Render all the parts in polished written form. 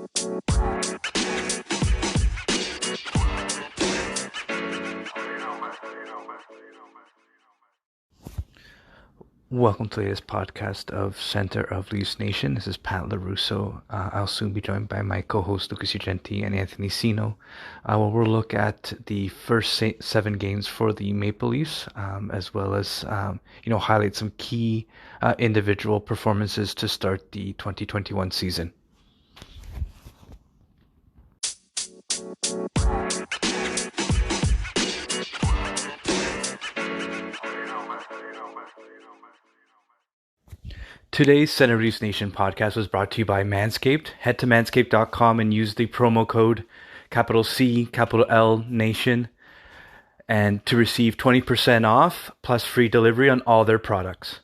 Welcome to this podcast of Center of Leafs Nation. This is Pat LaRusso. I'll soon be joined by my co-host Lucas Ugenti and Anthony Sino. We'll look at the first 7 games for the Maple Leafs, as well as highlight some key individual performances to start the 2021 season. Today's Center Leafs Nation podcast was brought to you by Manscaped. Head to manscaped.com and use the promo code CL Nation and to receive 20% off plus free delivery on all their products.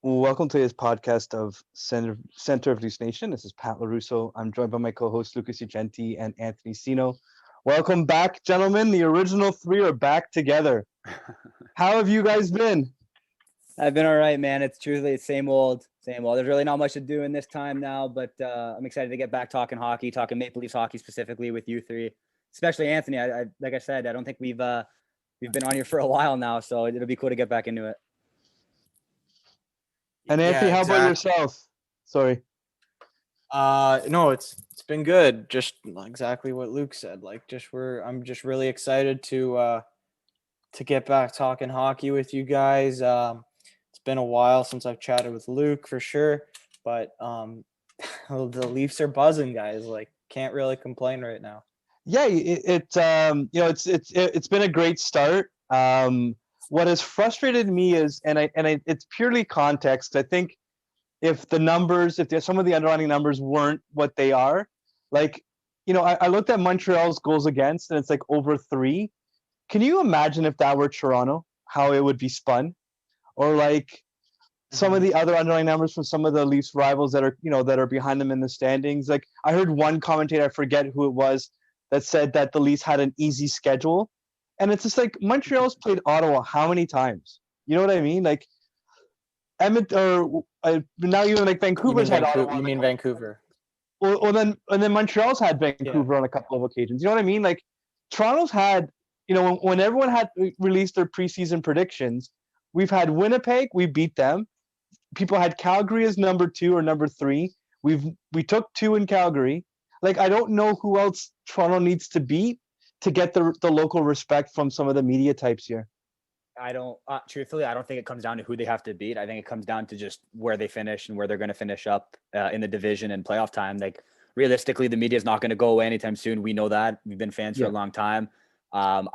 Welcome to this podcast of Center of Leafs Nation. This is Pat LaRusso. I'm joined by my co-hosts Lucas Ugenti and Anthony Sino. Welcome back, gentlemen. The original 3 are back together. How have you guys been? I've been all right, man. It's truly same old. There's really not much to do in this time now, but I'm excited to get back talking hockey, talking Maple Leafs hockey specifically with you 3, especially Anthony. I like I said, I don't think we've been on here for a while now, so it'll be cool to get back into it. And Anthony, how about yourself? Sorry. No, it's been good. Just exactly what Luke said. I'm just really excited to get back talking hockey with you guys. It's been a while since I've chatted with Luke for sure, but the Leafs are buzzing, guys. Can't really complain right now. Yeah, it's been a great start. What has frustrated me is, and it's purely context. I think if some of the underlying numbers weren't what they are, I looked at Montreal's goals against, and it's over 3. Can you imagine if that were Toronto, how it would be spun? Or some of the other underlying numbers from some of the Leafs rivals that are behind them in the standings. I heard one commentator, I forget who it was, that said that the Leafs had an easy schedule. And it's just Montreal's played Ottawa how many times? You know what I mean? Now even Vancouver's had Ottawa. You mean Vancouver? Well, then Montreal's had Vancouver on a couple of occasions. You know what I mean? Toronto's had, when everyone had released their preseason predictions, we've had Winnipeg, we beat them. People had Calgary as number 2 or number 3. We took 2 in Calgary. I don't know who else Toronto needs to beat to get the local respect from some of the media types here. Truthfully, I don't think it comes down to who they have to beat. I think it comes down to just where they finish and where they're going to finish up in the division and playoff time. Realistically, the media is not going to go away anytime soon. We know that. We've been fans for a long time. To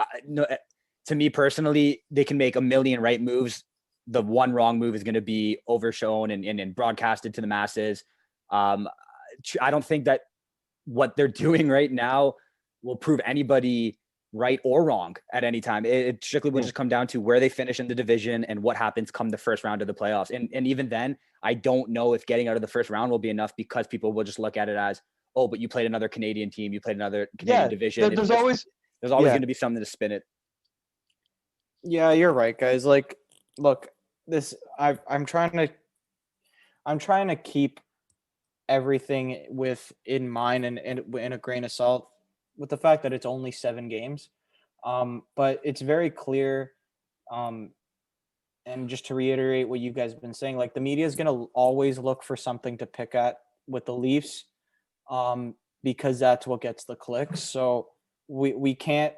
me personally, they can make a million right moves. The one wrong move is going to be overshown and broadcasted to the masses. I don't think that what they're doing right now will prove anybody right or wrong at any time. It strictly will just come down to where they finish in the division and what happens come the first round of the playoffs. And even then, I don't know if getting out of the first round will be enough, because people will just look at it as, oh, but you played another Canadian team, you played another Canadian division. There's always going to be something to spin it. Yeah, you're right, guys. Look, I'm trying to keep everything in mind and in a grain of salt with the fact that it's only 7 games. But it's very clear, and just to reiterate what you guys have been saying, the media is going to always look for something to pick at with the Leafs, because that's what gets the clicks. So we can't.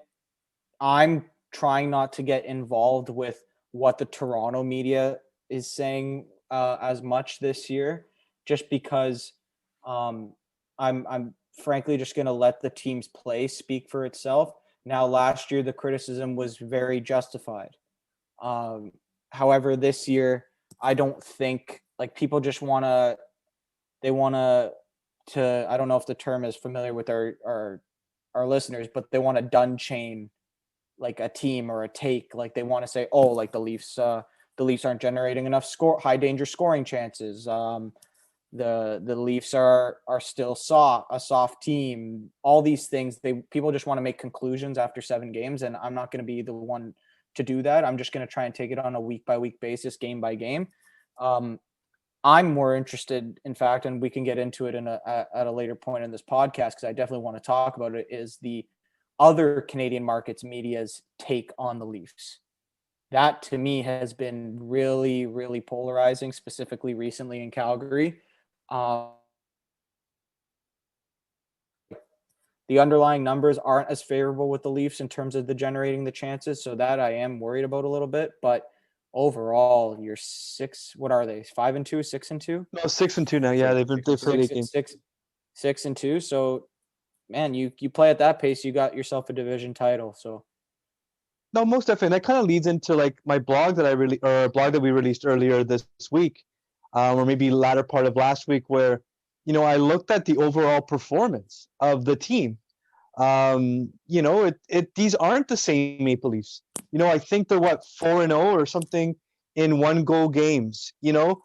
I'm trying not to get involved with what the Toronto media is saying as much this year, just because I'm frankly just going to let the team's play speak for itself. Now, last year, the criticism was very justified. However, this year, I don't think people just want to, I don't know if the term is familiar with our listeners, but they want to dun chain a team or a take. They want to say, oh, the Leafs aren't generating enough high danger scoring chances. the Leafs are still a soft team. All these things, people just want to make conclusions after 7 games, and I'm not going to be the one to do that. I'm just going to try and take it on a week by week basis, game by game. I'm more interested, in fact, and we can get into it at a later point in this podcast, because I definitely want to talk about it, is the other Canadian markets media's take on the Leafs. That to me has been really, really polarizing, specifically recently in Calgary. The underlying numbers aren't as favorable with the Leafs in terms of the generating the chances, so that I am worried about a little bit. But overall, you're 6. What are they? 5-2, 6-2? No, 6-2 now. Yeah, they've played 8 games. 6-2. So, man, you play at that pace, you got yourself a division title. So. No, most definitely. And that kind of leads into like my blog that a blog that we released earlier this week, or maybe latter part of last week, where, I looked at the overall performance of the team. These aren't the same Maple Leafs. I think they're 4-0 or something in 1-goal games. Yep.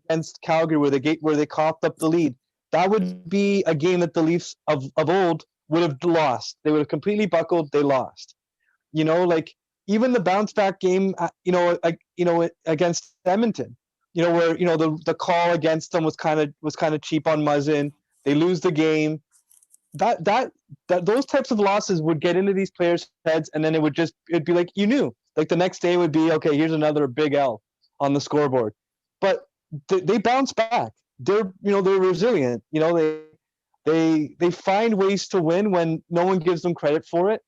Against Calgary, where they coughed up the lead. That would be a game that the Leafs of old would have lost. They would have completely buckled. They lost. Even the bounce back game, against Edmonton, where the call against them was kind of cheap on Muzzin. They lose the game. That those types of losses would get into these players' heads, and then it'd be like, like the next day would be, okay, here's another big L on the scoreboard. But they bounce back. They're resilient. They find ways to win when no one gives them credit for it.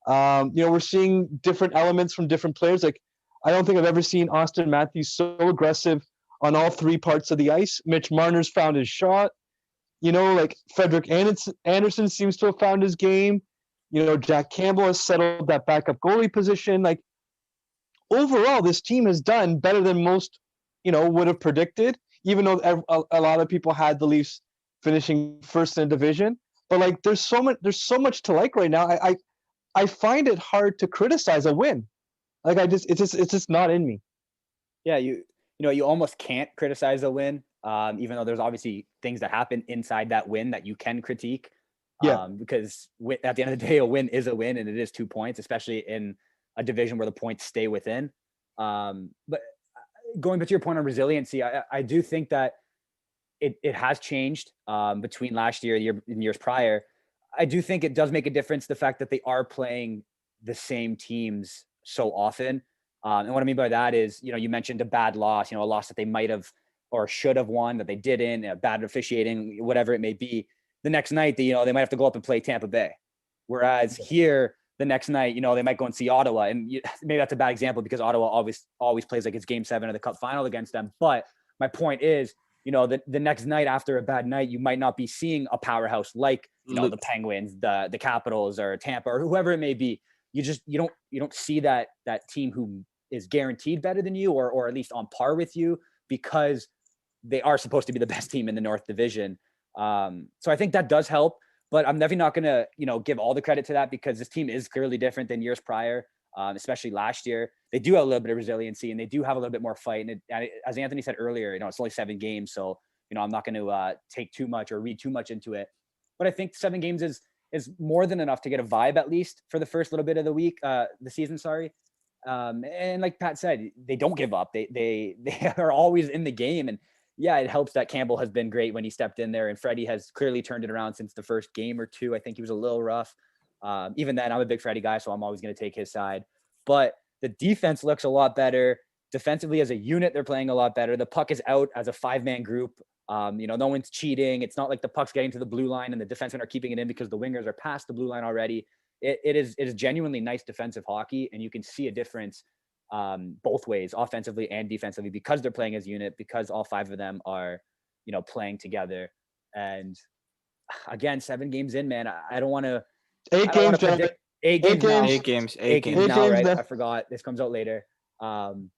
We're seeing different elements from different players. Like, I don't think I've ever seen Austin Matthews so aggressive on all 3 parts of the ice. Mitch Marner's found his shot. Like Frederik Andersen seems to have found his game. Jack Campbell has settled that backup goalie position. Like, overall, this team has done better than most, would have predicted, even though a lot of people had the Leafs finishing first in the division. But like, there's so much to like right now. I find it hard to criticize a win. Like, it's just not in me. Yeah, you almost can't criticize a win, even though there's obviously things that happen inside that win that you can critique. Yeah. Because at the end of the day, a win is a win, and it is 2 points, especially in a division where the points stay within. But going back to your point on resiliency, I do think that it has changed between last year and years prior. I do think it does make a difference, the fact that they are playing the same teams so often. And what I mean by that is, you mentioned a bad loss, a loss that they might have or should have won that they didn't, bad officiating, whatever it may be. The next night, they might have to go up and play Tampa Bay. Whereas here, the next night, they might go and see Ottawa. And maybe that's a bad example, because Ottawa always plays like it's game 7 of the Cup final against them. But my point is, the next night after a bad night, you might not be seeing a powerhouse like, the Penguins, the Capitals, or Tampa, or whoever it may be. You don't see that team who is guaranteed better than you, or at least on par with you, because they are supposed to be the best team in the North Division. So I think that does help, but I'm definitely not going to, give all the credit to that, because this team is clearly different than years prior, especially last year. They do have a little bit of resiliency, and they do have a little bit more fight. And as Anthony said earlier, it's only 7 games. So, I'm not going to take too much or read too much into it. But I think 7 games is more than enough to get a vibe, at least for the first little bit of the season. Sorry. And like Pat said, they don't give up. They are always in the game. And yeah, it helps that Campbell has been great when he stepped in there, and Freddie has clearly turned it around since the first game or 2. I think he was a little rough. Even then, I'm a big Freddie guy, so I'm always going to take his side. But the defense looks a lot better. Defensively, as a unit, they're playing a lot better. The puck is out as a 5-man group. No one's cheating. It's not like the puck's getting to the blue line and the defensemen are keeping it in because the wingers are past the blue line already. It is genuinely nice defensive hockey, and you can see a difference both ways, offensively and defensively, because they're playing as a unit, because all 5 of them are, playing together. And again, 7 games in, man, I don't want to. 8 games, John. 8 games now. 8 games. 8 games now, right? I forgot. This comes out later. Well,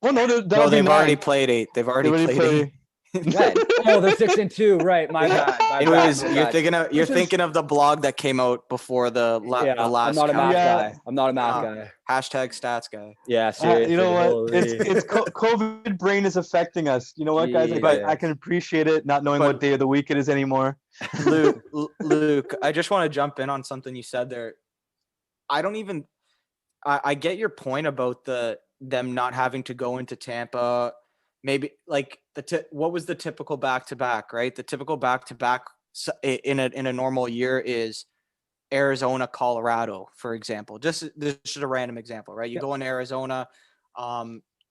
no, they've already played 8. They've already played 8. Right. Oh, they're 6-2. Right. My bad. My Anyways, bad, my you're bad. thinking of you're This is- thinking of the blog that came out before the Yeah, last I'm not a math count. Yeah. guy. I'm not a math Uh, guy. Hashtag stats guy. Yeah, seriously. you know what? Holy. COVID brain is affecting us. You know what, guys? I But- can appreciate it, not knowing but- what day of the week it is anymore. Luke, I just want to jump in on something you said there. I don't even. I get your point about them not having to go into Tampa. Maybe like what was the typical back to back, right? The typical back to back in a normal year is Arizona, Colorado, for example. This is a random example, right? You Yep. go into Arizona,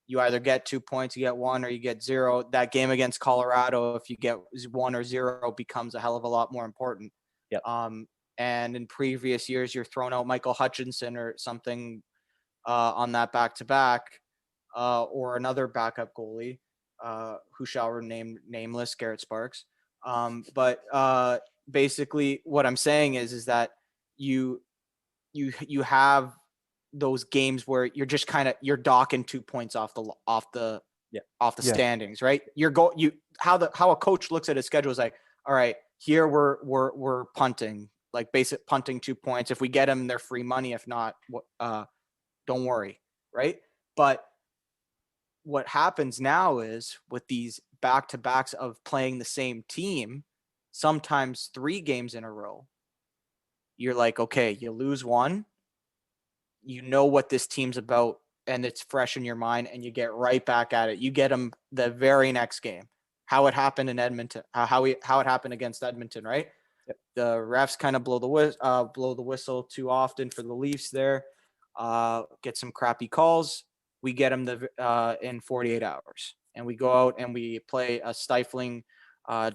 you either get 2 points, you get 1, or you get 0. That game against Colorado, if you get 1 or 0, becomes a hell of a lot more important. Yep. And in previous years, you're throwing out Michael Hutchinson or something on that back-to-back, or another backup goalie who shall remain nameless, Garrett Sparks. But basically, what I'm saying is that you have those games where you're just you're docking 2 points off the Yeah. standings, right? How a coach looks at his schedule is like, all right, here we're punting, like basic punting 2 points. If we get them, they're free money. If not, don't worry, right? But what happens now is with these back-to-backs of playing the same team, sometimes 3 games in a row, you're like, okay, you lose one, you know what this team's about, and it's fresh in your mind, and you get right back at it. You get them the very next game. How it happened in Edmonton, how it happened against Edmonton, right? Yep. The refs kind of blow the whistle too often for the Leafs there. Get some crappy calls. We get them in 48 hours, and we go out and we play a stifling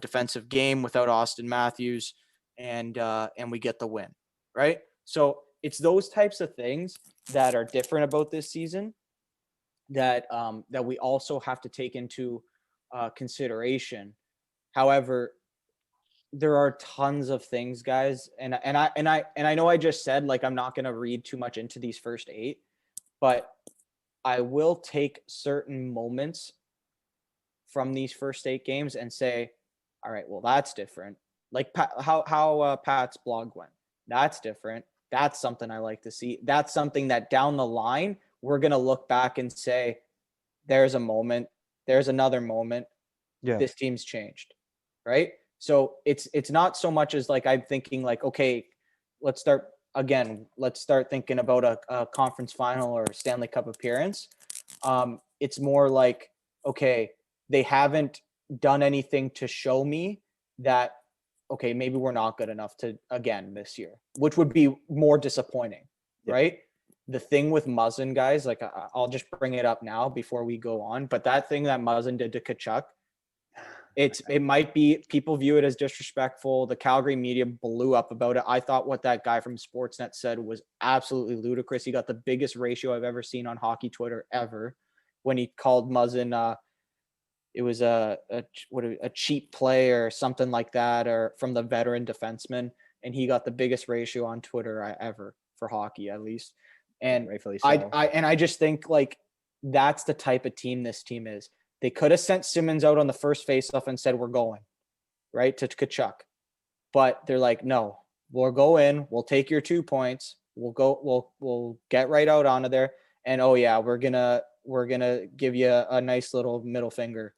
defensive game without Austin Matthews, and we get the win, right? So it's those types of things that are different about this season that we also have to take into consideration. However, there are tons of things, guys, and I know I just said like I'm not going to read too much into these first 8, but I will take certain moments from these first 8 games and say, all right, well, that's different. Like how Pat's blog went. That's different. That's something I like to see. That's something that down the line, we're going to look back and say, there's a moment, there's another moment. Yeah. This team's changed, right? So it's not so much as like I'm thinking like, okay, let's start thinking about a conference final or a Stanley Cup appearance. It's more like, okay, they haven't done anything to show me that, okay, maybe we're not good enough to again this year, which would be more disappointing, right? The thing with Muzzin, guys, like I'll just bring it up now before we go on, but that thing that Muzzin did to Tkachuk, it might be, people view it as disrespectful. The Calgary media blew up about it. I thought what that guy from Sportsnet said was absolutely ludicrous. He got the biggest ratio I've ever seen on hockey Twitter ever when he called Muzzin it was a cheap play or something like that, or from the veteran defenseman, and he got the biggest ratio on Twitter ever for hockey, at least. And rightfully so. I just think like that's the type of team this team is. They could have sent Simmons out on the first faceoff and said we're going right to Tkachuk, but they're like, no, we'll go in, we'll take your 2 points, we'll get right out onto there, and oh yeah, we're gonna give you a nice little middle finger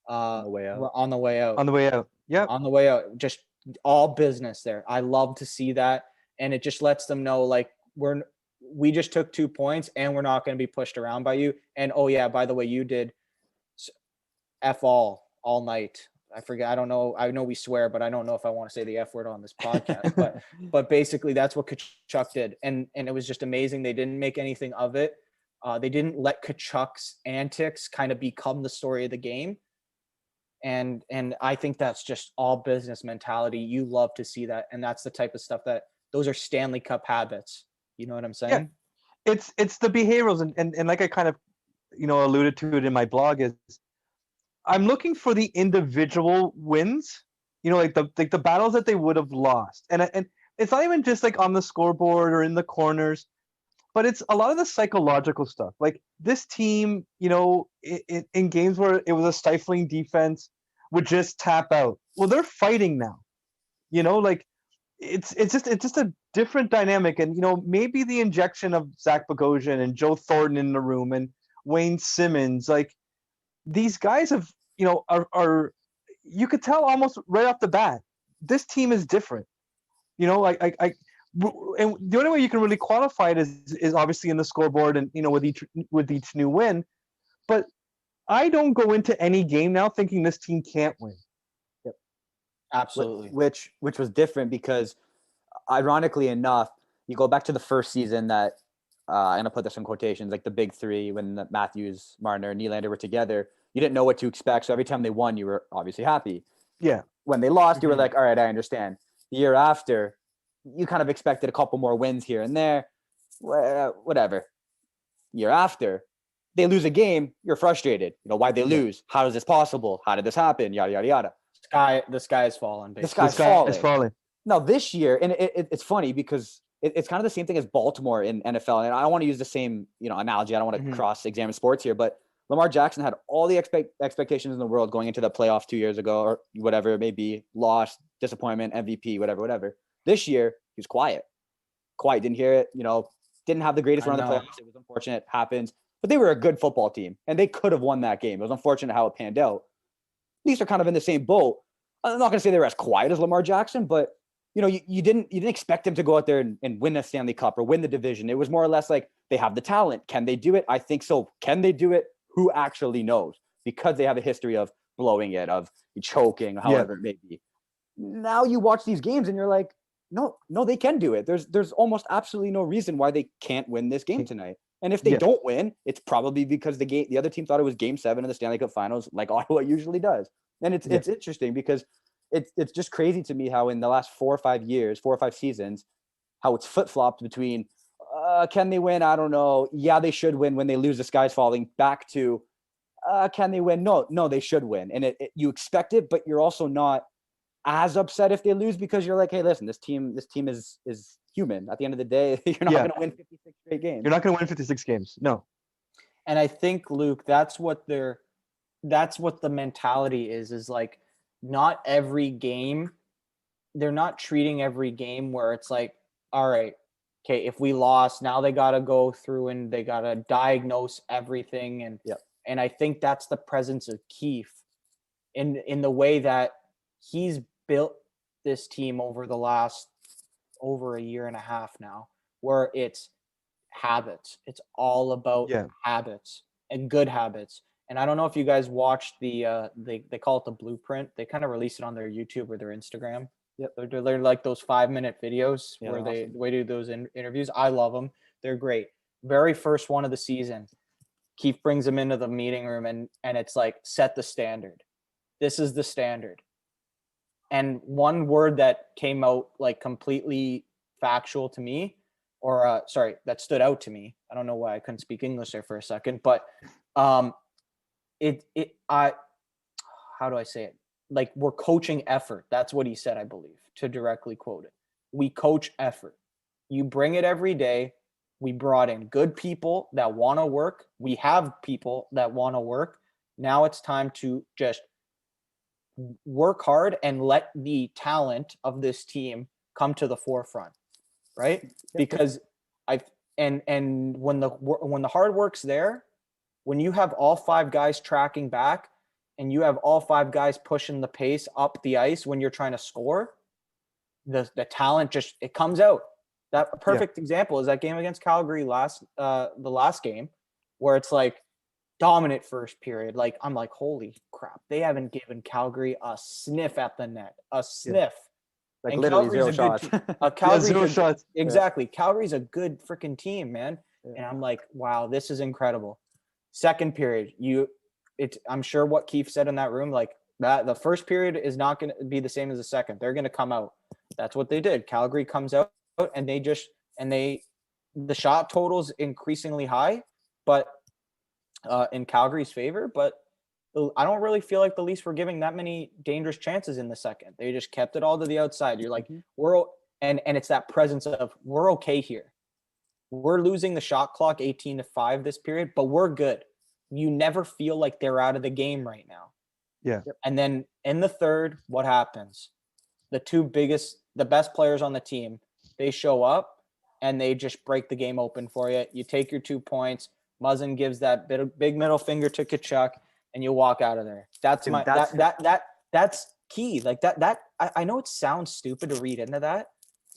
on the way out. on the way out. On the way out. Yep. On the way out. Just all business there. I love to see that. And it just lets them know like we just took 2 points and we're not going to be pushed around by you. And oh yeah, by the way, you did F all night. I forget. I don't know. I know we swear, but I don't know if I want to say the F word on this podcast. but basically that's what Tkachuk did. And it was just amazing. They didn't make anything of it. They didn't let Tkachuk's antics kind of become the story of the game. And I think that's just all business mentality. You love to see that. And that's the type of stuff those are Stanley Cup habits. You know what I'm saying? Yeah. It's the behaviorals and like I kind of, alluded to it in my blog is I'm looking for the individual wins, like the battles that they would have lost. And it's not even just like on the scoreboard or in the corners, but it's a lot of the psychological stuff. Like this team, in games where it was a stifling defense, would just tap out. Well, they're fighting now. You know, like it's just a different dynamic. And you know, maybe the injection of Zach Bogosian and Joe Thornton in the room and Wayne Simmons, like these guys have, you know, are you could tell almost right off the bat, this team is different. You know, and the only way you can really qualify it is obviously in the scoreboard and, you know, with each new win. But I don't go into any game now thinking this team can't win. Absolutely. Which was different because, ironically enough, you go back to the first season that I'm gonna put this in quotations, like the big three when Matthews, Marner, and Nylander were together. You didn't know what to expect, so every time they won, you were obviously happy. Yeah. When they lost, you were like, all right, I understand. The year after, you kind of expected a couple more wins here and there, whatever. Year after, they lose a game, you're frustrated. You know, why'd they lose? How is this possible? How did this happen? Yada, yada, yada. The sky is falling. Basically. The sky is falling. Now this year, and it's funny because it's kind of the same thing as Baltimore in NFL. And I don't want to use the same, you know, analogy. I don't want to cross-examine sports here, but Lamar Jackson had all the expectations in the world going into the playoffs 2 years ago, or whatever it may be, lost, disappointment, MVP, whatever. This year, he was quiet. Didn't hear it, you know, didn't have the greatest run of the playoffs. It was unfortunate, happens. But they were a good football team, and they could have won that game. It was unfortunate how it panned out. These are kind of in the same boat. I'm not going to say they were as quiet as Lamar Jackson, but you know, you didn't expect them to go out there and win a Stanley Cup or win the division. It was more or less like they have the talent. Can they do it? I think so. Can they do it? Who actually knows? Because they have a history of blowing it, of choking, however it may be. Now you watch these games and you're like, no, they can do it. There's almost absolutely no reason why they can't win this game tonight. And if they don't win, it's probably because the other team thought it was Game 7 of the Stanley Cup Finals, like Ottawa usually does. And it's interesting because it's just crazy to me how in the last 4 or 5 seasons, how it's flip-flopped between can they win? I don't know. Yeah, they should win when they lose. The sky's falling. Back to can they win? No, they should win. And you expect it, but you're also not as upset if they lose because you're like, hey, listen, this team is human. At the end of the day, you're not going to win 56 straight games. You're not going to win 56 games. No. And I think, Luke, that's what the mentality is like, not every game, they're not treating every game where it's like, all right, okay, if we lost, now they got to go through and they got to diagnose everything. And I think that's the presence of Keefe in the way that he's built this team over the last over a year and a half now, where it's habits. It's all about habits and good habits. And I don't know if you guys watched the they call it the blueprint. They kind of release it on their YouTube or their Instagram. Yep. They're like those 5-minute videos where they do those interviews. I love them. They're great. Very first one of the season, Keefe brings them into the meeting room and it's like, set the standard. This is the standard. And one word that came out like completely factual to me, or that stood out to me. I don't know why I couldn't speak English there for a second, but how do I say it? Like, we're coaching effort. That's what he said, I believe, to directly quote it. We coach effort. You bring it every day. We brought in good people that want to work. We have people that want to work. Now it's time to just work hard and let the talent of this team come to the forefront, right? Because when the hard work's there, when you have all 5 guys tracking back and you have all 5 guys pushing the pace up the ice when you're trying to score, the talent it comes out. That perfect example is that game against Calgary the last game, where it's like dominant first period. Like, I'm like, holy crap, they haven't given Calgary a sniff at the net, a sniff. Like, and literally Calgary's 0 shots. Zero shots. Exactly. Calgary's a good freaking team, man. And I'm like, wow, this is incredible. Second period, I'm sure what Keefe said in that room, like, that the first period is not going to be the same as the second. They're going to come out. That's what they did. Calgary comes out and the shot total's increasingly high, but in Calgary's favor. But I don't really feel like the Leafs were giving that many dangerous chances in the second. They just kept it all to the outside. You're like, and it's that presence of, we're okay here. We're losing the shot clock 18-5 this period, but we're good. You never feel like they're out of the game right now. Yeah. And then in the third, what happens? The best players on the team, they show up and they just break the game open for you. You take your 2 points. Muzzin gives that big middle finger to Kachuk, and you walk out of there. That's Dude, my that's key. Like that I know it sounds stupid to read into that,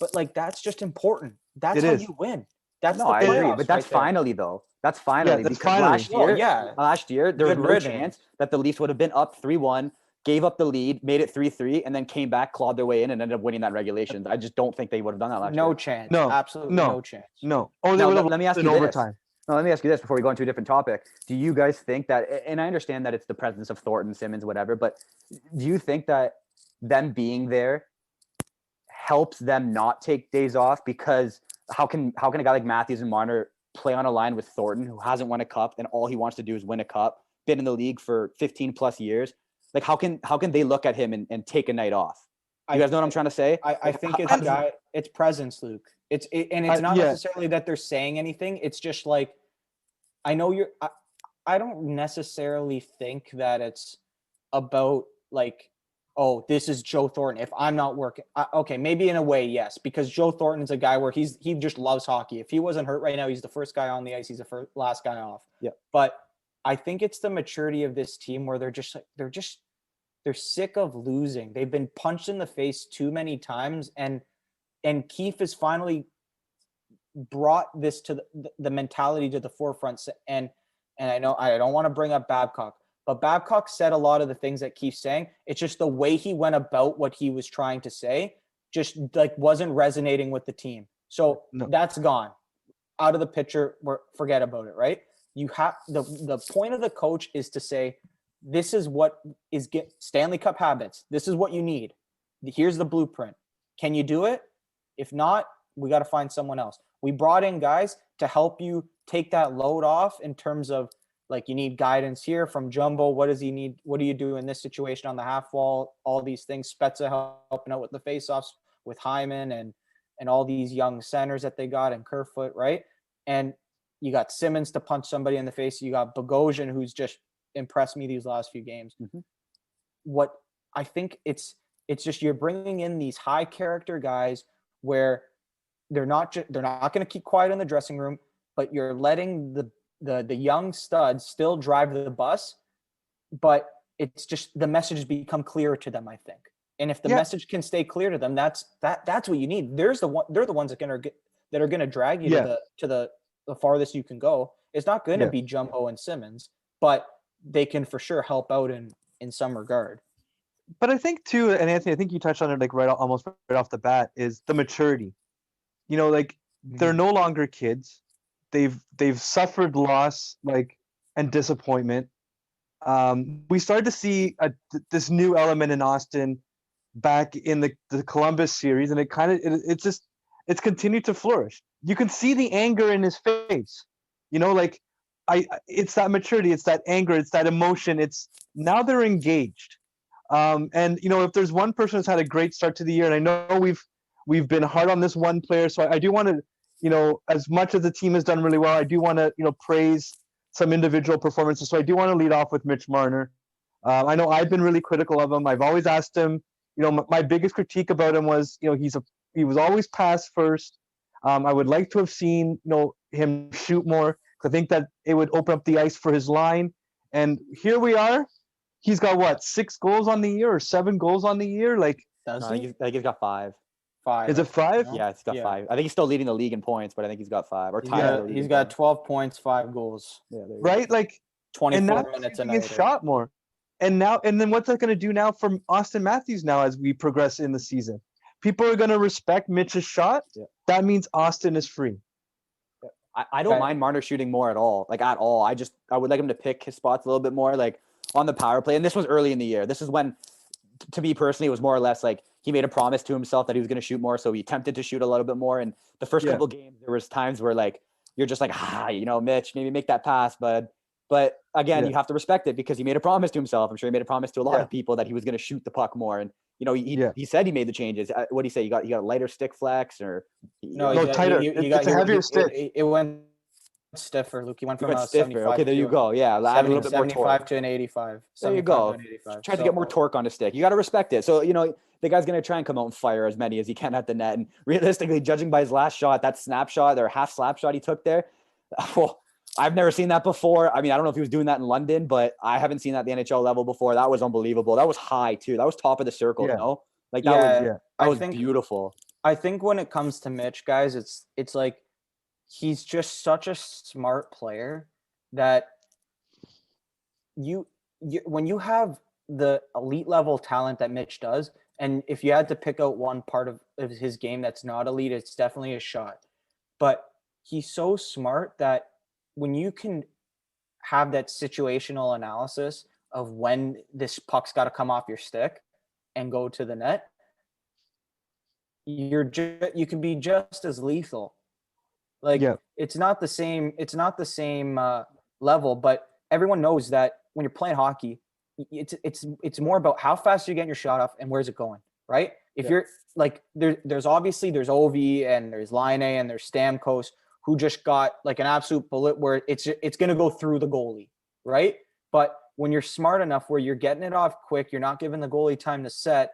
but like that's just important. That's It how is. you win. That's No, the I agree, playoffs but that's right there. finally though. That's finally that's because finally. last year there was Good no riddance. chance that the Leafs would have been up 3-1, gave up the lead, made it 3-3, and then came back, clawed their way in, and ended up winning that regulation. I just don't think they would have done that last No year. chance. No, Absolutely no. no chance. No. Or they Now, would have let me ask in you this. overtime. No, let me ask you this before we go into a different topic. Do you guys think that, and I understand that it's the presence of Thornton, Simmons, whatever, but do you think that them being there helps them not take days off? Because how can a guy like Matthews and Marner play on a line with Thornton, who hasn't won a cup and all he wants to do is win a cup, been in the league for 15 plus years? Like how can they look at him and take a night off? You guys know what I'm trying to say? I think how- it's presence, Luke. And it's not yeah. necessarily that they're saying anything. It's just like, I know I don't necessarily think that it's about like, oh, this is Joe Thornton. If I'm not working, okay, maybe in a way, yes, because Joe Thornton's a guy where he just loves hockey. If he wasn't hurt right now, he's the first guy on the ice. He's the last guy off. Yeah. But I think it's the maturity of this team where they're sick of losing. They've been punched in the face too many times, and Keefe has finally brought this to the mentality to the forefront. And I know I don't want to bring up Babcock, but Babcock said a lot of the things that Keefe's saying. It's just the way he went about what he was trying to say just like wasn't resonating with the team. So that's gone out of the picture. Forget about it, right? You have the point of the coach is to say, this is what is Stanley Cup habits. This is what you need. Here's the blueprint. Can you do it? If not, we got to find someone else. We brought in guys to help you take that load off in terms of like, you need guidance here from Jumbo. What does he need? What do you do in this situation on the half wall? All these things. Spezza helping out with the faceoffs with Hyman and all these young centers that they got and Kerfoot, right? And you got Simmons to punch somebody in the face. You got Bogosian, who's just impressed me these last few games. Mm-hmm. What I think it's just you're bringing in these high character guys where they're not going to keep quiet in the dressing room, but you're letting the young studs still drive the bus, but it's just the message has become clearer to them, I think. And if the message can stay clear to them, that's what you need. They're the ones that are going to drag you to the farthest you can go. It's not going to be Jumbo and Simmons, but they can for sure help out in some regard. But I think too, and Anthony, I think you touched on it like almost right off the bat, is the maturity. You know, like they're no longer kids. They've suffered loss, like, and disappointment. We started to see this new element in Austin back in the Columbus series, and it's continued to flourish. You can see the anger in his face. You know, like it's that maturity, it's that anger, it's that emotion. It's now they're engaged. And you know, if there's one person who's had a great start to the year, and I know we've been hard on this one player, so I do want to, you know, as much as the team has done really well, I do want to, you know, praise some individual performances. So I do want to lead off with Mitch Marner. I know I've been really critical of him. I've always asked him, you know, my biggest critique about him was, you know, he was always pass first. I would like to have seen, you know, him shoot more. I think that it would open up the ice for his line. And here we are. He's got what, 6 goals on the year or 7 goals on the year? Like, I think he's got 5. 5. Is it 5? Yeah, he's got 5. I think he's still leading the league in points, but I think he's got 5 or tied. He's got 12 points, 5 goals. Yeah, right? Like 24 minutes a night. Shot more. And then what's that going to do now for Austin Matthews now as we progress in the season? People are going to respect Mitch's shot. Yeah. That means Austin is free. I don't mind Marner shooting more at all. Like at all. I would like him to pick his spots a little bit more, like on the power play. And this was early in the year. This is when, to me personally, it was more or less like he made a promise to himself that he was going to shoot more. So he attempted to shoot a little bit more. And the first couple games, there was times where like, you're just like, you know, Mitch, maybe make that pass, bud. But again, you have to respect it because he made a promise to himself. I'm sure he made a promise to a lot of people that he was going to shoot the puck more. And, you know, he said he made the changes. What did he say? You got a lighter stick flex or? No, tighter. It's a heavier stick. It went stiffer, Luke. He went He from went a stiffer. 75 Okay, there you to go. Yeah, add a little bit more 75 torque. to an 85. There you 75 go. to an 85. Try to get more torque on the stick. You got to respect it. So, the guy's going to try and come out and fire as many as he can at the net. And realistically, judging by his last shot, that snapshot or half slap shot he took there, well, I've never seen that before. I mean, I don't know if he was doing that in London, but I haven't seen that at the NHL level before. That was unbelievable. That was high too. That was top of the circle, Yeah. no? Like Yeah, that yeah. was beautiful. I think when it comes to Mitch, guys, it's like he's just such a smart player that you when you have the elite level talent that Mitch does, and if you had to pick out one part of his game that's not elite, it's definitely his shot. But he's so smart that when you can have that situational analysis of when this puck's got to come off your stick and go to the net, you can be just as lethal. Like Yeah. it's not the same level, but everyone knows that when you're playing hockey, it's more about how fast you get your shot off and where's it going, right? If you're like there's obviously there's Ovi and there's Line and there's Stamkos who just got like an absolute bullet where it's going to go through the goalie, right? But when you're smart enough where you're getting it off quick, you're not giving the goalie time to set,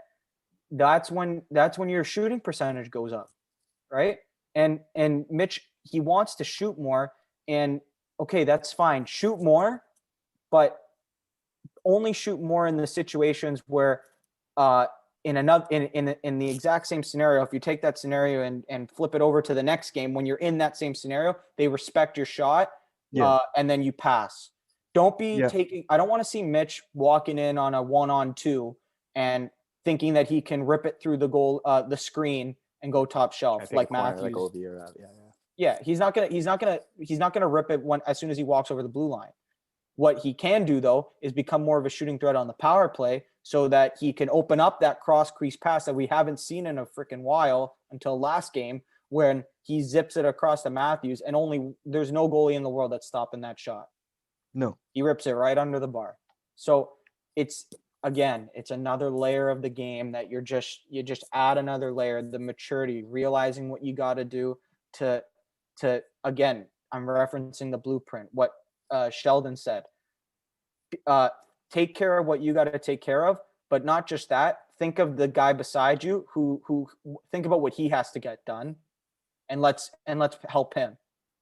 that's when your shooting percentage goes up, right? And Mitch, he wants to shoot more, and okay, that's fine. Shoot more, but only shoot more in the situations where in the exact same scenario, if you take that scenario and flip it over to the next game, when you're in that same scenario, they respect your shot, and then you pass. Don't be taking. I don't want to see Mitch walking in on a 1-on-2 and thinking that he can rip it through the goal, the screen, and go top shelf like Matthews. Like Ovi or Yeah, he's not gonna rip it as soon as he walks over the blue line. What he can do though is become more of a shooting threat on the power play, so that he can open up that cross crease pass that we haven't seen in a freaking while until last game, when he zips it across to Matthews, and there's no goalie in the world that's stopping that shot. No. He rips it right under the bar. So it's another layer of the game that you just add another layer, the maturity, realizing what you got to do to again, I'm referencing the blueprint, what Sheldon said. Take care of what you got to take care of, but not just that. Think of the guy beside you who think about what he has to get done, and let's help him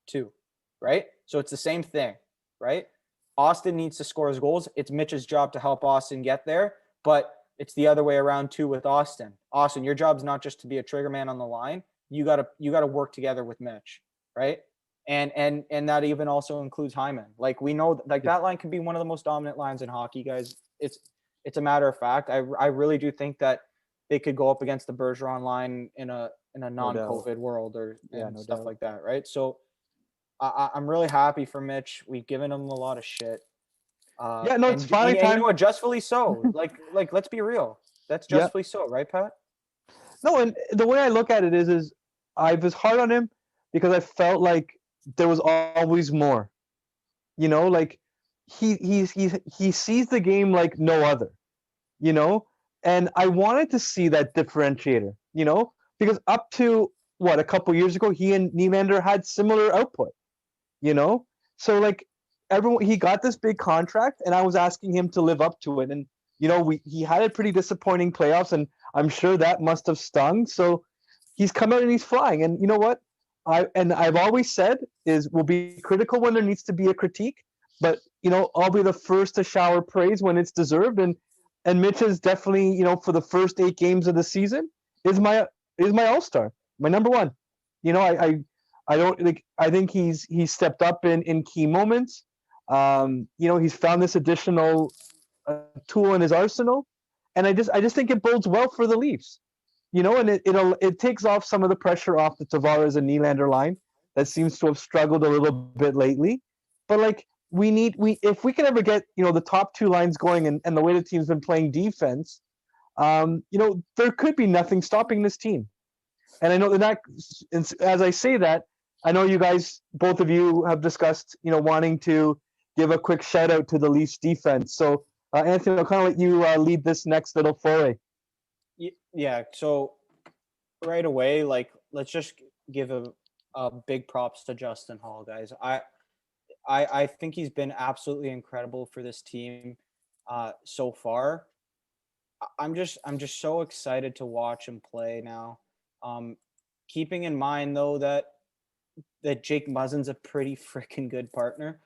too, right? So it's the same thing, right? Austin needs to score his goals. It's Mitch's job to help Austin get there, but it's the other way around too with Austin. Austin, your job's not just to be a trigger man on the line. You gotta work together with Mitch, right? And that even also includes Hyman. Like we know, like that line can be one of the most dominant lines in hockey, guys. It's a matter of fact. I really do think that they could go up against the Bergeron line in a non-COVID world stuff like that, right? So I'm really happy for Mitch. We've given him a lot of shit. It's finally time. And you know what? Justfully so. like let's be real. That's justfully so, right, Pat? No, and the way I look at it is I was hard on him because I felt like there was always more. Like he sees the game like no other. And I wanted to see that differentiator. Because up to a couple years ago, he and Nylander had similar output. So like he got this big contract, and I was asking him to live up to it, and he had a pretty disappointing playoffs, and I'm sure that must have stung. So he's come out and he's flying, and you know what? I've always said is we'll be critical when there needs to be a critique, but I'll be the first to shower praise when it's deserved, and Mitch is definitely for the first 8 games of the season is my all-star, my number one. I don't like. I think he's stepped up in key moments. He's found this additional tool in his arsenal, and I just think it bodes well for the Leafs. And it takes off some of the pressure off the Tavares and Nylander line that seems to have struggled a little bit lately. But like if we can ever get the top 2 lines going, and the way the team's been playing defense, there could be nothing stopping this team. And I know that as I say that, I know you guys, both of you, have discussed, wanting to give a quick shout out to the Leafs defense. So, Anthony, I'll kind of let you lead this next little foray. Yeah. So right away, like let's just give a big props to Justin Hall, guys. I think he's been absolutely incredible for this team so far. I'm just so excited to watch him play now. Keeping in mind though that Jake Muzzin's a pretty freaking good partner.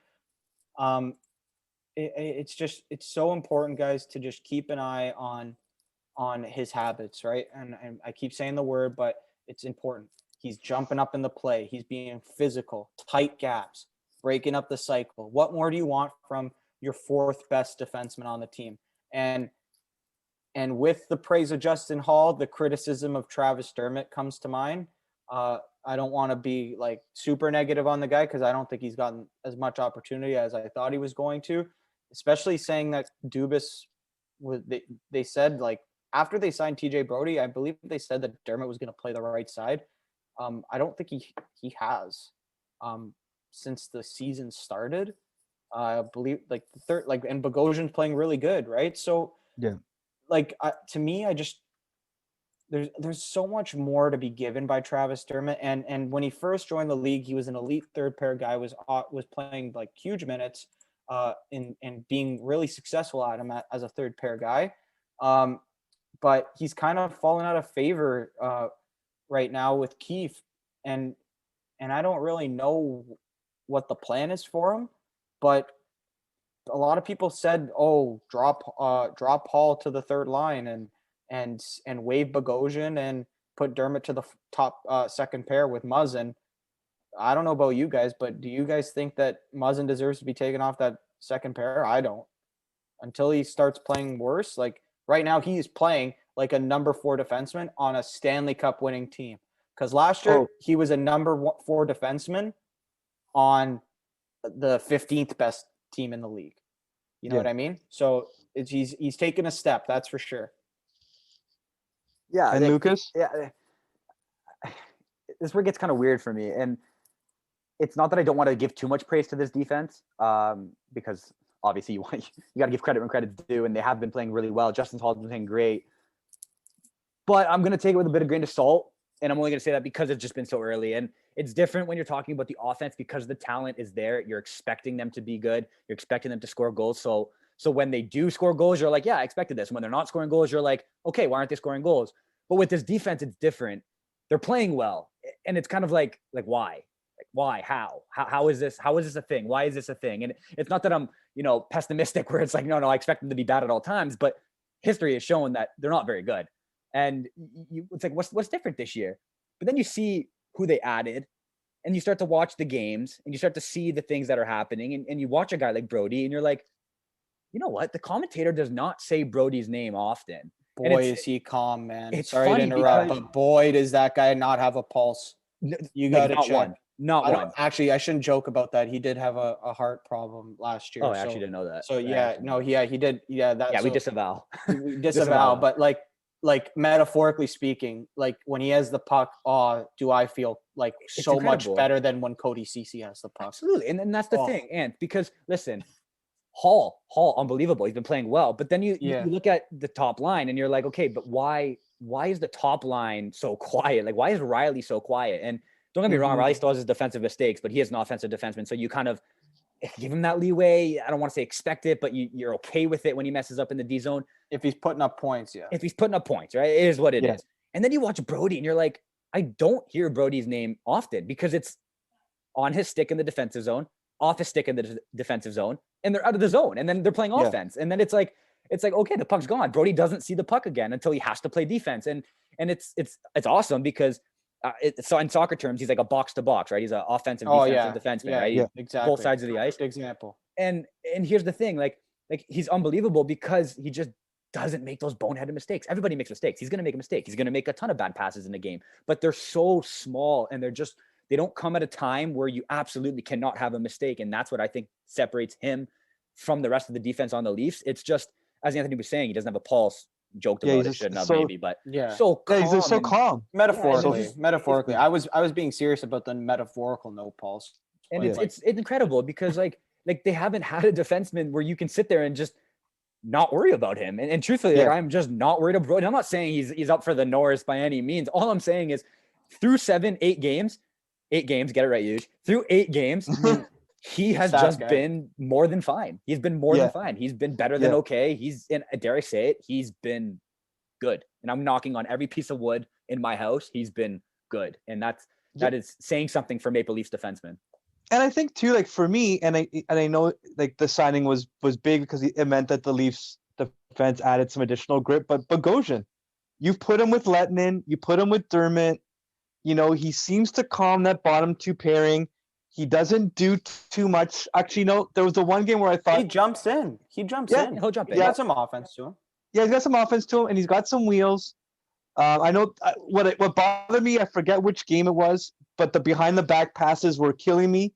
It's so important, guys, to just keep an eye on his habits, right? And I keep saying the word, but it's important. He's jumping up in the play. He's being physical, tight gaps, breaking up the cycle. What more do you want from your fourth best defenseman on the team? And with the praise of Justin Hall, the criticism of Travis Dermott comes to mind. I don't want to be like super negative on the guy because I don't think he's gotten as much opportunity as I thought he was going to, especially saying that Dubas they said like after they signed TJ Brody, I believe they said that Dermott was going to play the right side. I don't think he has since the season started. I believe like the third, like, and Bogosian's playing really good, right? So Yeah. Like to me, I just there's so much more to be given by Travis Dermott, and when he first joined the league, he was an elite third pair guy, was playing like huge minutes, and being really successful at him as a third pair guy, but he's kind of fallen out of favor right now with Keefe, and I don't really know what the plan is for him, but a lot of people said, "Oh, drop Hall to the third line and waive Bogosian and put Dermott to the top second pair with Muzzin." I don't know about you guys, but do you guys think that Muzzin deserves to be taken off that second pair? I don't. Until he starts playing worse, like right now, he's playing like a number 4 defenseman on a Stanley Cup winning team. Because last year he was a number 4 defenseman on the 15th best team in the league. You know what I mean? So he's taken a step, that's for sure. Yeah. And Lucas? Yeah. This is where it gets kind of weird for me. And it's not that I don't want to give too much praise to this defense, because obviously you got to give credit when credit's due, and they have been playing really well. Justin Hall's been playing great. But I'm going to take it with a bit of grain of salt. And I'm only going to say that because it's just been so early. And it's different when you're talking about the offense because the talent is there. You're expecting them to be good. You're expecting them to score goals. So when they do score goals, you're like, yeah, I expected this. And when they're not scoring goals, you're like, okay, why aren't they scoring goals? But with this defense, it's different. They're playing well. And it's kind of like why? Like, why? How is this? How is this a thing? Why is this a thing? And it's not that I'm, pessimistic where it's like, no, I expect them to be bad at all times. But history has shown that they're not very good. And it's like, what's different this year? But then you see who they added, and you start to watch the games, and you start to see the things that are happening, and you watch a guy like Brody, and you're like, you know what? The commentator does not say Brody's name often. Boy, is he calm, man. It's Sorry to interrupt, but boy, does that guy not have a pulse. You got to check. Not one. Actually, I shouldn't joke about that. He did have a heart problem last year. Oh, I actually didn't know that. So he did. Yeah, that's we disavow. We disavow, but like metaphorically speaking, like when he has the puck, do I feel like it's so incredible. Much better than when Cody Ceci has the puck. Absolutely. And that's the thing. And because listen, Hall, unbelievable. He's been playing well. But then you look at the top line and you're like, okay, but why is the top line so quiet? Like, why is Riley so quiet? And don't get me wrong, Riley still has his defensive mistakes, but he is an offensive defenseman. So you kind of give him that leeway. I don't want to say expect it, but you're okay with it when he messes up in the D zone. If he's putting up points, yeah. If he's putting up points, right? It is what it is. And then you watch Brody and you're like, I don't hear Brody's name often because it's on his stick in the defensive zone, off his stick in the defensive zone, and they're out of the zone. And then they're playing offense. And then it's like, okay, the puck's gone. Brody doesn't see the puck again until he has to play defense. And it's awesome because so in soccer terms, he's like a box to box, right? He's an offensive defensive defenseman, right? Yeah, exactly. Both sides of the ice. Good example. And here's the thing, like he's unbelievable because he just doesn't make those boneheaded mistakes. Everybody makes mistakes. He's going to make a mistake. He's going to make a ton of bad passes in the game, but they're so small and they don't come at a time where you absolutely cannot have a mistake. And that's what I think separates him from the rest of the defense on the Leafs. It's just, as Anthony was saying, he doesn't have a pulse. Joked about it, shouldn't have maybe, but so calm. He's so calm. Metaphorically. I was being serious about the metaphorical no pulse. And it's incredible because like they haven't had a defenseman where you can sit there and just not worry about him. And truthfully, like, I'm just not worried about Brody. I'm not saying he's up for the Norris by any means. All I'm saying is through 8 games, get it right, Huge. Through 8 games, he has Stat just guy. been more than fine. He's been more than Yeah. fine. He's been better than Yeah. okay. He's in, dare I say it, he's been good. And I'm knocking on every piece of wood in my house. He's been good. And that is saying something for Maple Leafs defensemen. And I think too, like for me, and I know like the signing was big because it meant that the Leafs defense added some additional grip. But Bogosian, you put him with Lettinen, you put him with Dermott. You know, he seems to calm that bottom two pairing. He doesn't do too much. Actually, no, there was the one game where I He thought, jumps in. He jumps Yeah, in. He'll jump in. He Yeah. got some offense to him. yeah, he's got some offense to him, and he's got some wheels. I know what bothered me. I forget which game it was, but the behind the back passes were killing me,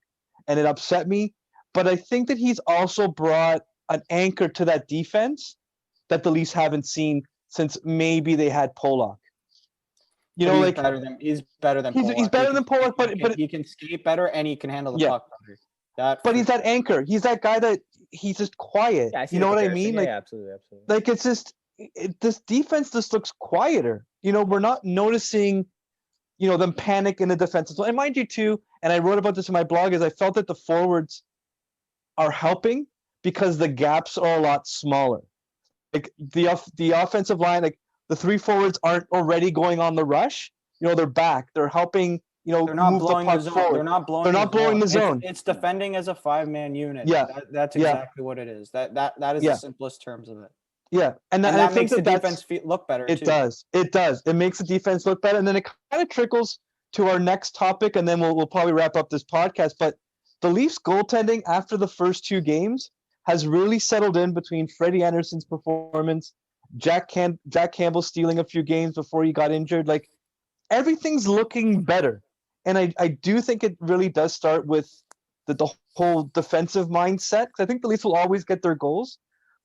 and it upset me. But I think that he's also brought an anchor to that defense that the Leafs haven't seen since maybe they had Pollock. You But know, he's like better than he's Pollock. better He than can- Pollock, he but he can skate better and he can handle the Yeah. puck better. That but for he's that anchor. He's that guy that he's just quiet. Yeah, I see You the know what I comparison. mean? Yeah, Like yeah, absolutely. like it's just this defense just looks quieter. You know, we're not noticing, you know, them panic in the defensive zone. And mind you too, and I wrote about this in my blog, is I felt that the forwards are helping because the gaps are a lot smaller. Like the offensive line, like the three forwards aren't already going on the rush. You know, they're back. They're helping, you know, They're not move the blowing the puck zone. forward. They're not blowing. They're not blowing the zone. It's defending as a 5-man unit. Yeah. That's Yeah. exactly what it is. That is Yeah. the simplest terms of it. Yeah, and And I that think makes the that's- defense look better It too. does. It does. It makes the defense look better, and then it kind of trickles to our next topic, and then we'll probably wrap up this podcast. But the Leafs goaltending after the first two games has really settled in between Freddie Anderson's performance, Jack Campbell stealing a few games before he got injured. Like everything's looking better, and I do think it really does start with the whole defensive mindset. 'Cause I think the Leafs will always get their goals.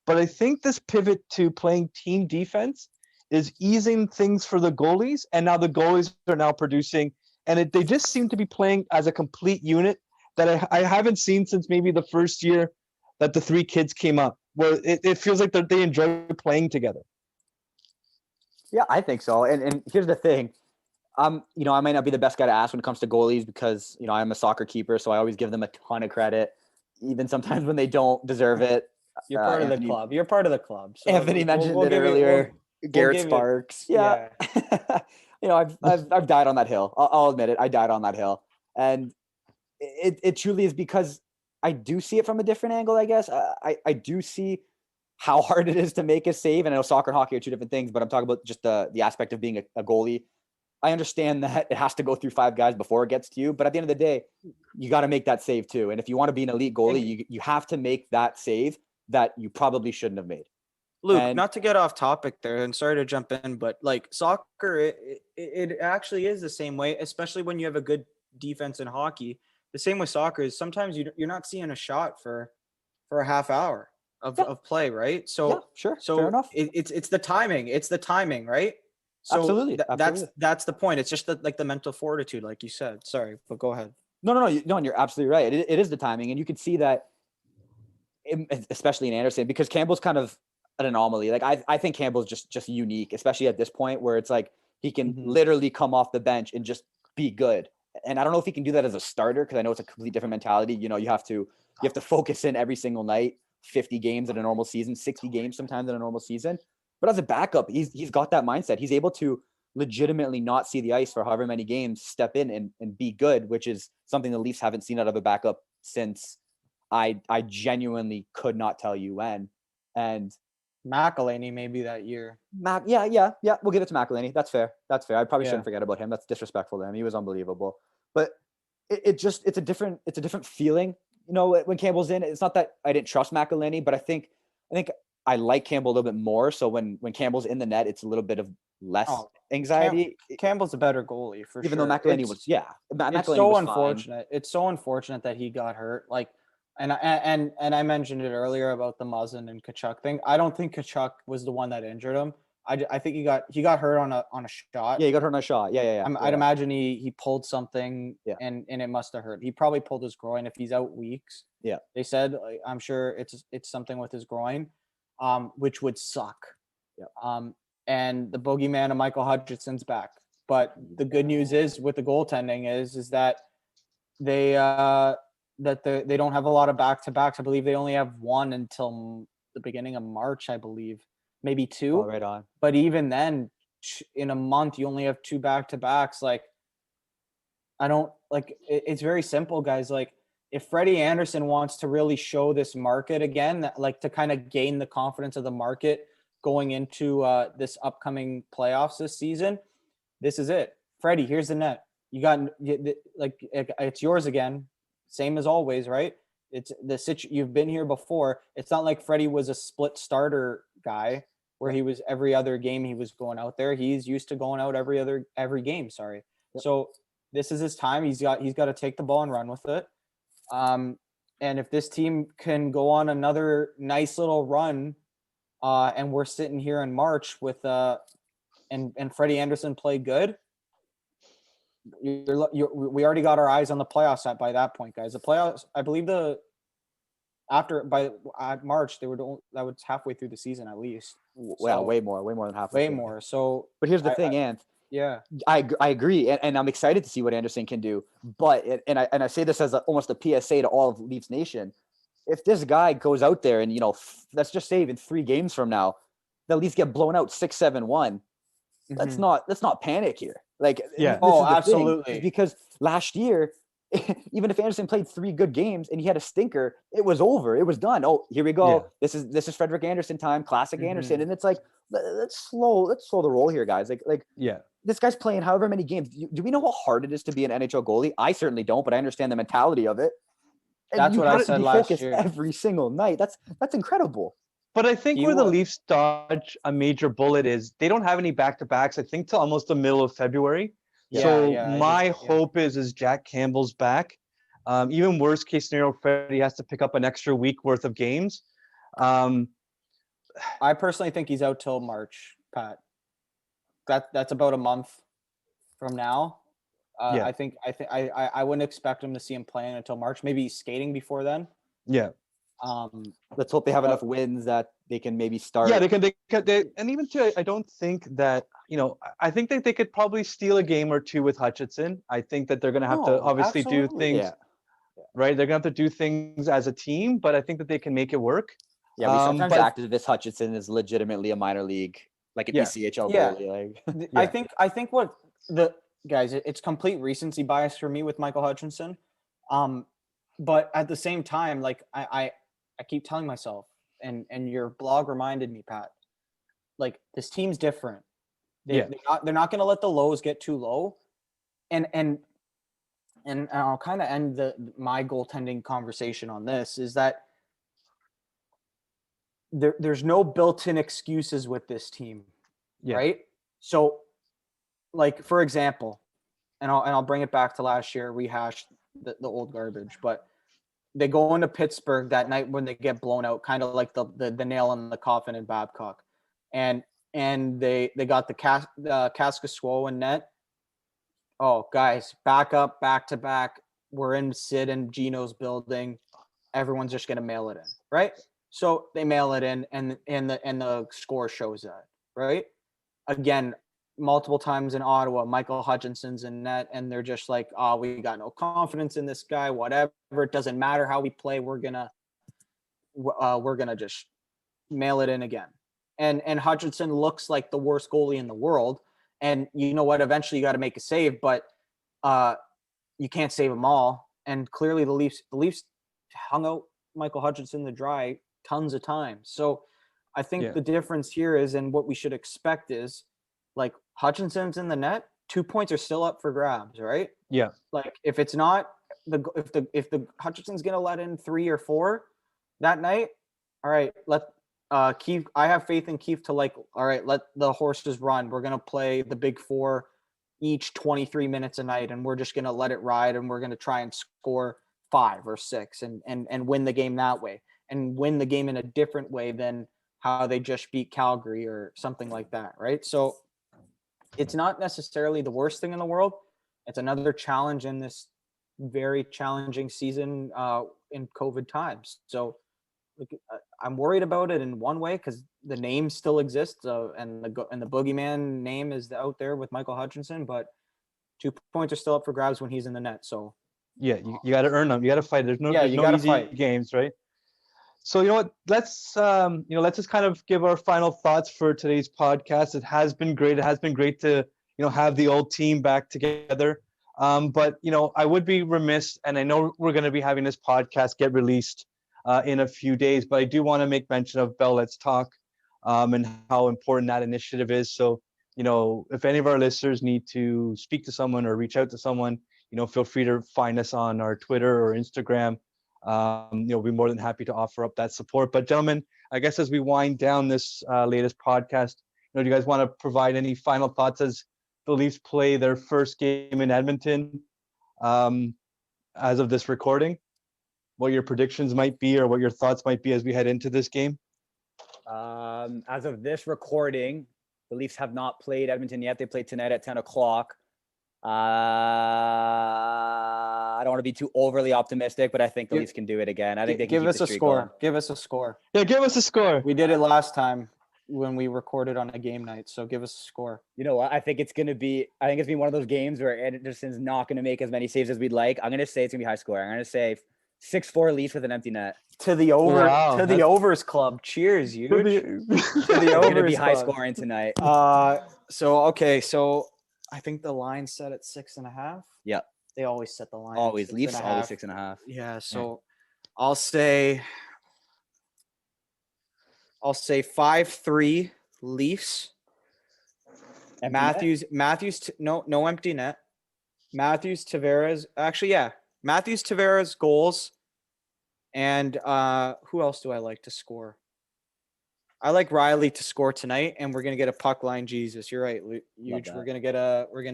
But I think this pivot to playing team defense is easing things for the goalies, and now the goalies are now producing, and they just seem to be playing as a complete unit that I haven't seen since maybe the first year that the three kids came up, where it feels like they enjoy playing together. Yeah, I think so. And here's the thing. You know, I might not be the best guy to ask when it comes to goalies because, you know, I'm a soccer keeper, so I always give them a ton of credit, even sometimes when they don't deserve it. You're part of the Anthony- club. You're part of the club. So Anthony mentioned we'll it give earlier. Garrett give it- Sparks. Yeah. You know, I've died on that hill. I'll admit it. I died on that hill. And it truly is because I do see it from a different angle, I guess. I do see how hard it is to make a save. And I know soccer and hockey are two different things, but I'm talking about just the aspect of being a goalie. I understand that it has to go through five guys before it gets to you, but at the end of the day, you got to make that save too. And if you want to be an elite goalie, you have to make that save that you probably shouldn't have made. Luke, And- not to get off topic there, and sorry to jump in, but like soccer, it actually is the same way, especially when you have a good defense in hockey. The same with soccer is sometimes you're not seeing a shot for a half hour of play, right? So Yeah, sure. so Fair enough. it's the timing. It's the timing, right? So Absolutely, that's the point. It's just the mental fortitude, like you said. Sorry, but go ahead. No, and you're absolutely right. It is the timing, and you can see that, especially in Anderson, because Campbell's kind of an anomaly. Like I think Campbell's just unique, especially at this point where it's like he can literally come off the bench and just be good. And I don't know if he can do that as a starter because I know it's a completely different mentality. You know, you have to focus in every single night, 50 games in a normal season, 60 games sometimes in a normal season. But as a backup, he's got that mindset. He's able to legitimately not see the ice for however many games, step in and be good, which is something the Leafs haven't seen out of a backup since I genuinely could not tell you when. And McElhinney maybe that year. yeah. We'll give it to McElhinney. That's fair. I probably Yeah. shouldn't forget about him. That's disrespectful to him. He was unbelievable. But it's a different feeling. You know, when Campbell's in, it's not that I didn't trust McElhinney, but I think I like Campbell a little bit more. So when Campbell's in the net, it's a little bit of less anxiety. Campbell's a better goalie for even sure. though McElhinney was, It's McElhinney so was fine. unfortunate. It's so unfortunate that he got hurt. Like, and I mentioned it earlier about the Muzzin and Kachuk thing. I don't think Kachuk was the one that injured him. I think he got hurt on a shot. Yeah, he got hurt on a shot. Yeah. I'd imagine he pulled something. Yeah. and it must have hurt. He probably pulled his groin if he's out weeks. Yeah. They said, like, I'm sure it's something with his groin, which would suck. Yeah. And the bogeyman of Michael Hutchinson's back. But the good news is with the goaltending is that they that they don't have a lot of back-to-backs. I believe they only have one until the beginning of March, I believe, maybe two. Oh, right on. But even then, in a month, you only have two back-to-backs. Like, I don't like. It's very simple, guys. Like, if Freddie Anderson wants to really show this market again, like to kind of gain the confidence of the market going into this upcoming playoffs this season, this is it. Freddie, here's the net. You got like it's yours again, same as always, right? It's you've been here before. It's not like Freddie was a split starter guy where he was every other game he was going out there. He's used to going out every game. Sorry. Yep. So this is his time. He's got to take the ball and run with it. And if this team can go on another nice little run, and we're sitting here in March with and Freddie Anderson played good, we already got our eyes on the playoffs by that point, guys. The playoffs, I believe by March that was halfway through the season at least. Well, So, way more than halfway. way more. So, but here's the thing, Ant. Yeah, I agree, and I'm excited to see what Anderson can do. But and I say this as almost a PSA to all of Leafs Nation. If this guy goes out there and let's just say in 3 games from now, the Leafs get blown out 6-7-1. Let's not panic here. Like, yeah. Oh, absolutely. Because last year, even if Anderson played 3 good games and he had a stinker, it was over. It was done. Oh, here we go. Yeah. This is Frederick Anderson time, classic Anderson. And it's like, let's slow the roll here, guys. Like Yeah. This guy's playing however many games. Do we know how hard it is to be an NHL goalie? I certainly don't, but I understand the mentality of it. And that's what I said last year. Every single night. That's incredible. But I think where the Leafs dodge a major bullet is they don't have any back-to-backs, I think, till almost the middle of February. My hope is Jack Campbell's back. Even worst case scenario, Freddie has to pick up an extra week worth of games. I personally think he's out till March, Pat. That's about a month from now. I wouldn't expect him to see him playing until March. Maybe he's skating before then. Yeah. Let's hope they have enough wins that they can maybe start. Yeah, they and even too, I don't think that, I think that they could probably steal a game or two with Hutchinson. I think that they're going to have to obviously do things, right? They're going to have to do things as a team, but I think that they can make it work. Yeah, we sometimes act as if this Hutchinson is legitimately a minor league, like an ECHL goalie. Like. I think what the guys, it's complete recency bias for me with Michael Hutchinson. But at the same time, like I keep telling myself, and your blog reminded me, Pat, like this team's different. They're not going to let the lows get too low, and I'll kind of end my goaltending conversation on this is that there's no built-in excuses with this team, right? So, like for example, and I'll bring it back to last year, rehash the old garbage, but they go into Pittsburgh that night when they get blown out, kind of like the nail in the coffin in Babcock, and they got the Kaskasuo in net. Oh, guys, back to back. We're in Sid and Gino's building. Everyone's just gonna mail it in, right? So they mail it in, and the score shows that, right? Again, multiple times in Ottawa, Michael Hutchinson's in net, and they're just like, oh, we got no confidence in this guy, whatever. It doesn't matter how we play. We're gonna just mail it in again. And Hutchinson looks like the worst goalie in the world. And you know what? Eventually you got to make a save, but you can't save them all. And clearly the Leafs hung out Michael Hutchinson to dry tons of times. So I think the difference here is, and what we should expect is, like, Hutchinson's in the net, 2 points are still up for grabs, right? Yeah. Like if it's not if the Hutchinson's gonna let in 3 or 4 that night, all right, let Keith. I have faith in Keith to all right, let the horses run. We're gonna play the big 4 each 23 minutes a night, and we're just gonna let it ride, and we're gonna try and score 5 or 6 and win the game that way, and win the game in a different way than how they just beat Calgary or something like that, right? So it's not necessarily the worst thing in the world. It's another challenge in this very challenging season in COVID times. So I'm worried about it in one way because the name still exists, and the boogeyman name is out there with Michael Hutchinson, but 2 points are still up for grabs when he's in the net. So Yeah, you got to earn them. You got to fight. There's Yeah, you no gotta easy fight. games, right? So you know what? Let's let's just kind of give our final thoughts for today's podcast. It has been great. It has been great to have the old team back together. But I would be remiss, and I know we're going to be having this podcast get released in a few days, but I do want to make mention of Bell Let's Talk and how important that initiative is. So if any of our listeners need to speak to someone or reach out to someone, feel free to find us on our Twitter or Instagram. We'll be more than happy to offer up that support. But gentlemen, I guess as we wind down this latest podcast, do you guys want to provide any final thoughts as the Leafs play their first game in Edmonton as of this recording? What your predictions might be or what your thoughts might be as we head into this game? As of this recording, the Leafs have not played Edmonton yet. They play tonight at 10 o'clock. I don't want to be too overly optimistic, but I think the Leafs can do it again. I think they can give keep us the a streak score. going. Give us a score. Yeah, give us a score. We did it last time when we recorded on a game night. So give us a score. You know what? I think it's gonna be one of those games where Anderson's not gonna make as many saves as we'd like. I'm gonna say it's gonna be high scoring. I'm gonna say 6-4 Leafs with an empty net. To the over Wow, to the overs club. Cheers, you. To the It's gonna overs be high club. scoring tonight. So I think the line set at 6.5. Yeah. They always set the line. Always at Leafs, 6.5. always 6.5. Yeah, so I'll say 5-3 Leafs. Empty net? No empty net. Matthews, Tavares. Actually, yeah. Matthews, Tavares goals. And who else do I like to score? I like Riley to score tonight, and we're gonna get a puck line. Jesus, you're right, huge. that. We're gonna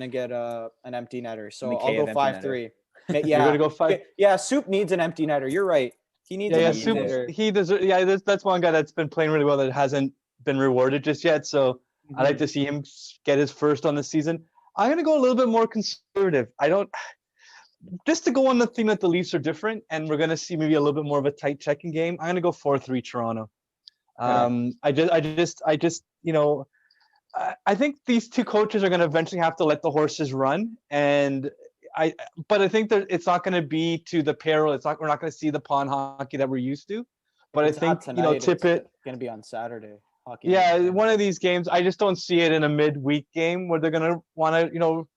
get an empty netter. So McKay I'll go of empty 5-3. Yeah, You're gonna go 5. Yeah, Soup needs an empty netter. You're right. He needs an Yeah, empty Soup, netter. he deserves. Yeah, that's one guy that's been playing really well that hasn't been rewarded just yet. So I'd like to see him get his first on the season. I'm gonna go a little bit more conservative. Just to go on the theme that the Leafs are different, and we're gonna see maybe a little bit more of a tight checking game. I'm gonna go 4-3 Toronto. I think these two coaches are gonna eventually have to let the horses run, but I think that it's not gonna be to the peril. We're not gonna see the pond hockey that we're used to. But I think Tippett It's gonna be on Saturday. Hockey yeah, night. one of these games, I just don't see it in a midweek game where they're going to want to,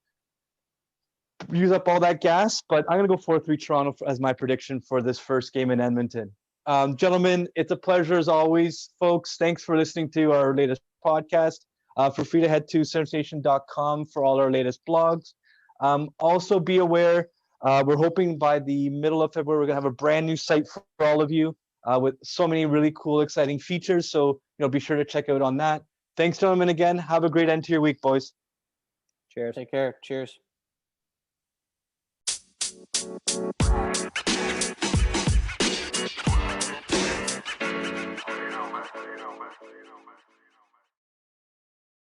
use up all that gas. But I'm going to go 4-3 Toronto as my prediction for this first game in Edmonton. Gentlemen, it's a pleasure as always, folks. Thanks for listening to our latest podcast. Feel free to head to centerstation.com for all our latest blogs. Also be aware, we're hoping by the middle of February, we're going to have a brand new site for all of you. With so many really cool, exciting features. So, be sure to check out on that. Thanks, gentlemen, again. Have a great end to your week, boys. Cheers. Take care. Cheers.